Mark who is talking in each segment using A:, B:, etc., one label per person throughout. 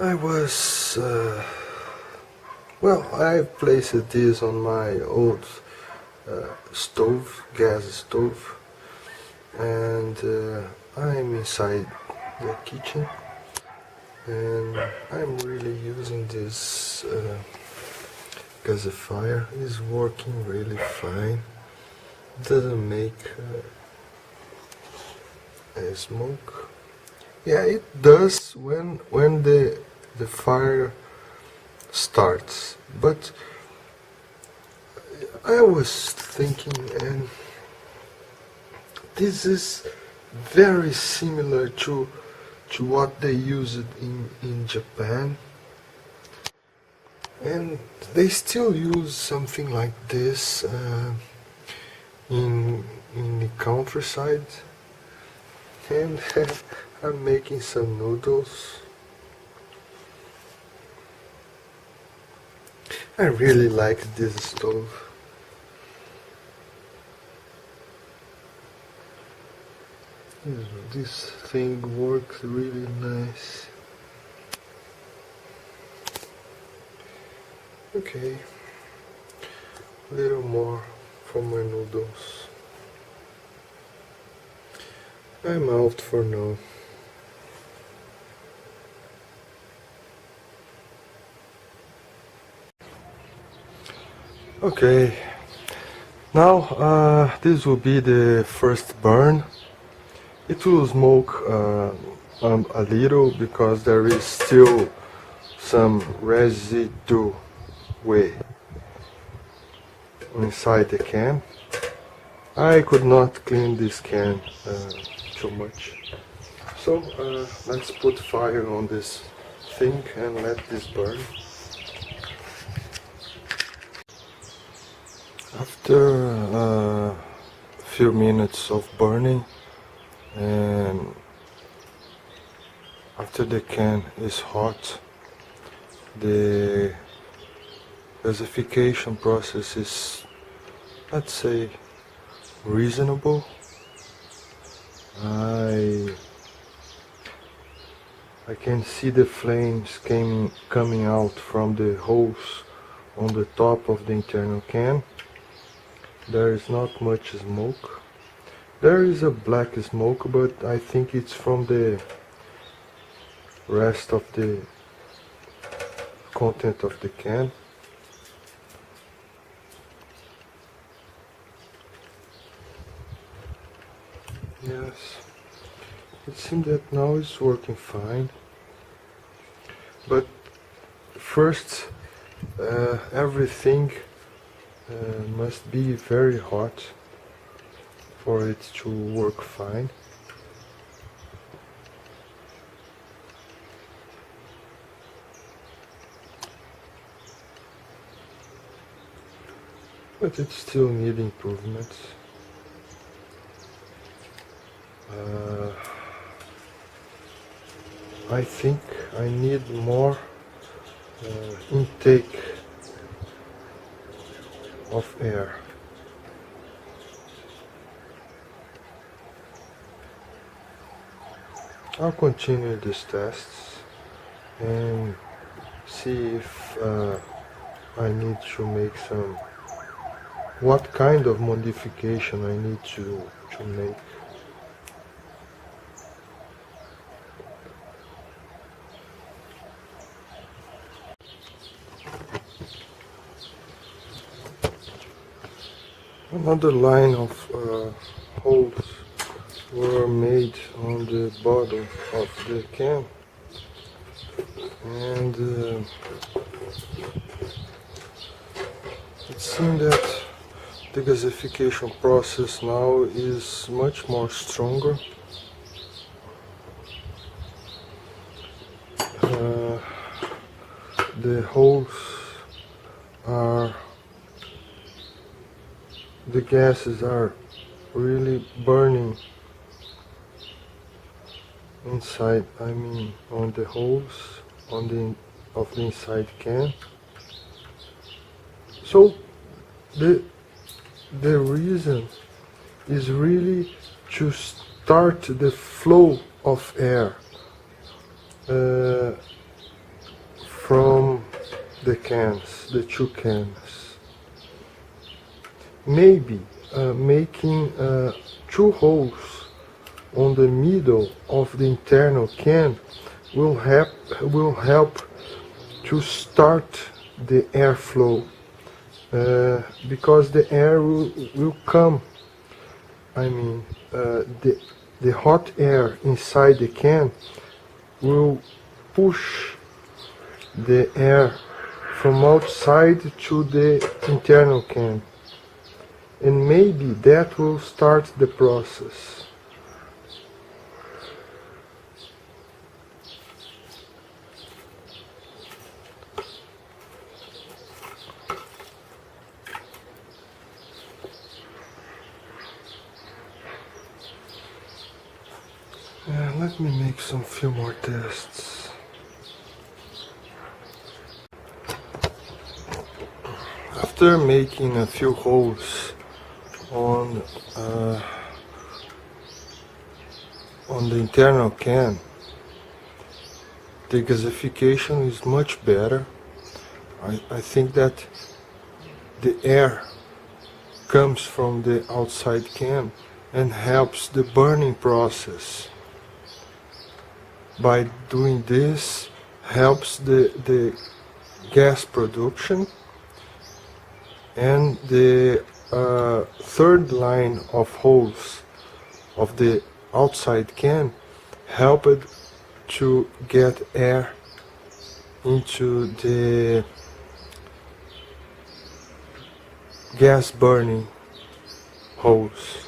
A: I was, well, I placed this on my old stove, gas stove, and I'm inside the kitchen, and I'm really using this gasifier. It's working really fine. Doesn't make a smoke. Yeah, it does when the fire starts, but I was thinking, and this is very similar to what they used in Japan, and they still use something like this in the countryside. And I'm making some noodles. I really like this stove. This thing works really nice. Okay, a little more for my noodles. I'm out for now. Okay, now this will be the first burn. It will smoke a little because there is still some residue inside the can. I could not clean this can too much. So let's put fire on this thing and let this burn. After a few minutes of burning, and after the can is hot, the gasification process is, let's say, reasonable. I can see the flames coming out from the holes on the top of the internal can. There is not much smoke. There is a black smoke, but I think it's from the rest of the content of the can. Yes, it seems that now it's working fine. But first, everything must be very hot for it to work fine. But it still needs improvements. I think I need more intake of air. I'll continue these tests and see if I need to make what kind of modification I need to make. Another line of holes were made on the bottom of the can, and it seems that the gasification process now is much more stronger. The holes are, the gases are really burning inside, I mean on the holes of the inside can. So the reason is really to start the flow of air from the cans, the two cans. Maybe making two holes on the middle of the internal can will help to start the airflow, because the air will come. I mean, the hot air inside the can will push the air from outside to the internal can, and maybe that will start the process. Let me make some few more tests. After making a few holes on the internal can, the gasification is much better. I think that the air comes from the outside can and helps the burning process. By doing this, helps the gas production, and the third line of holes of the outside can helped to get air into the gas burning holes.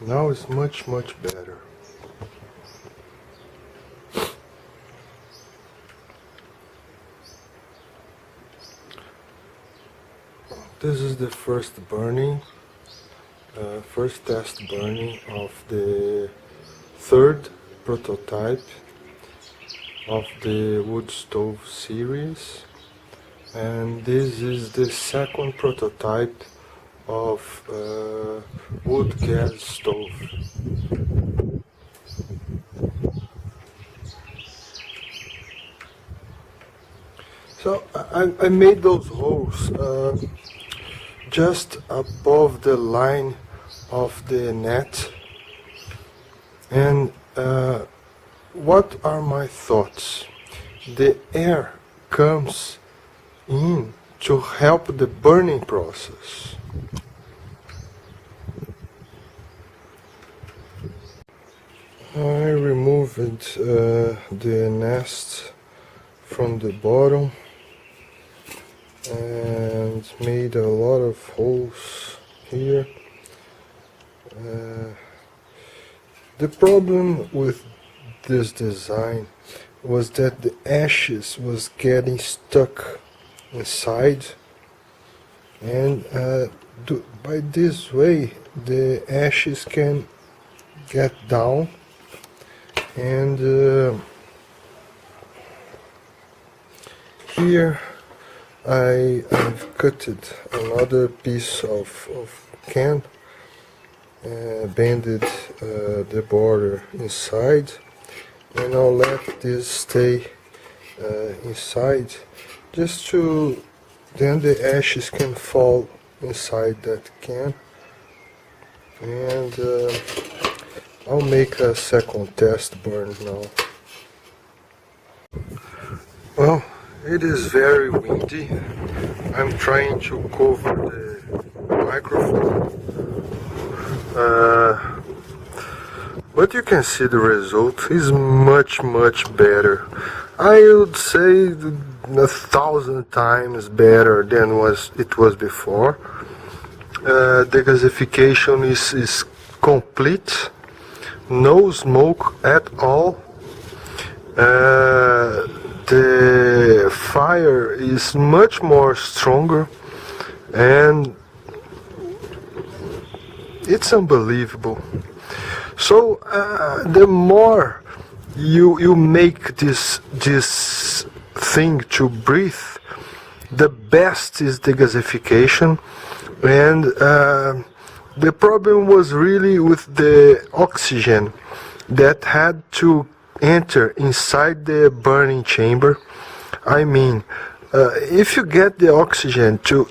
A: Now it's much better. This is the first burning, first test burning of the third prototype of the wood stove series, and this is the second prototype of wood gas stove. So I made those holes just above the line of the net, and what are my thoughts? The air comes in to help the burning process. I removed the nest from the bottom and made a lot of holes here. The problem with this design was that the ashes was getting stuck inside, and by this way the ashes can get down, and here I've cut another piece of can, bended the border inside, and I'll let this stay inside, just to then the ashes can fall inside that can. And I'll make a second test burn now. Well, it is very windy. I'm trying to cover the microphone, but you can see the result is much better. I would say 1,000 times better than it was before. The gasification is complete, no smoke at all. The fire is much more stronger, and it's unbelievable. So the more you make this thing to breathe, the best is the gasification. And the problem was really with the oxygen that had to enter inside the burning chamber. I mean, if you get the oxygen to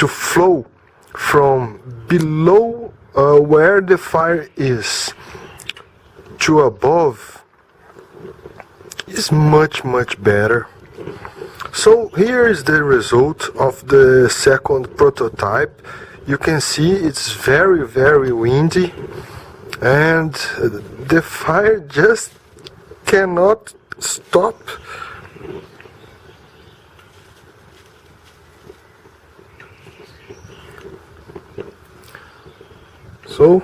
A: flow from below where the fire is to above, is much better. So here is the result of the second prototype. You can see it's very windy, and the fire just cannot stop. So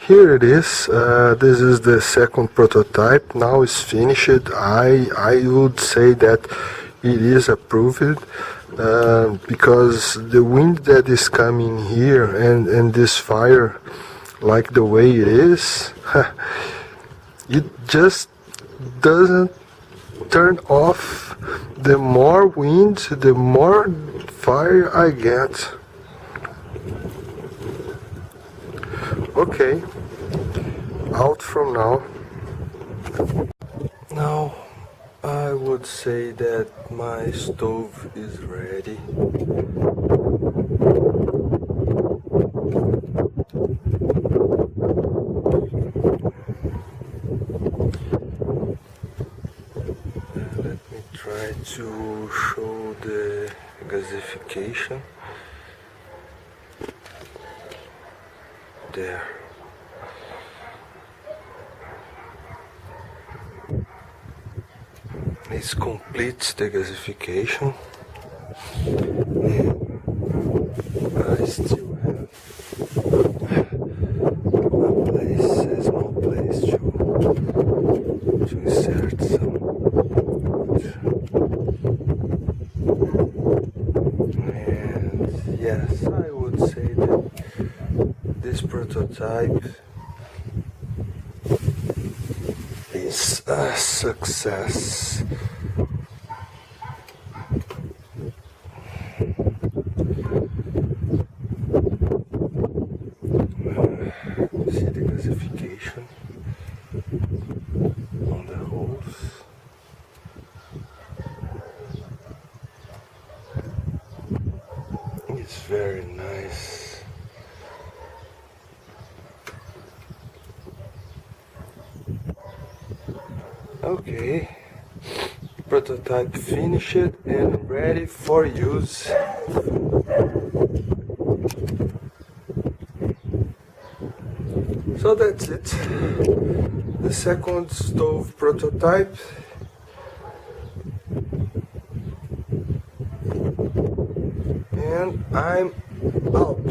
A: here it is. This is the second prototype. Now it's finished. I would say that it is approved, because the wind that is coming here and this fire, like the way it is, it just doesn't turn off. The more wind, the more fire I get. Okay, out from now. Now I would say that my stove is ready. Let me try to show the gasification. There. This completes the gasification. I still have a small place to insert some wood. And yes, I would say that this prototype is a success. See the gasification on the holes. It's very nice. Okay, prototype finished and ready for use. So that's it. The second stove prototype. And I'm out.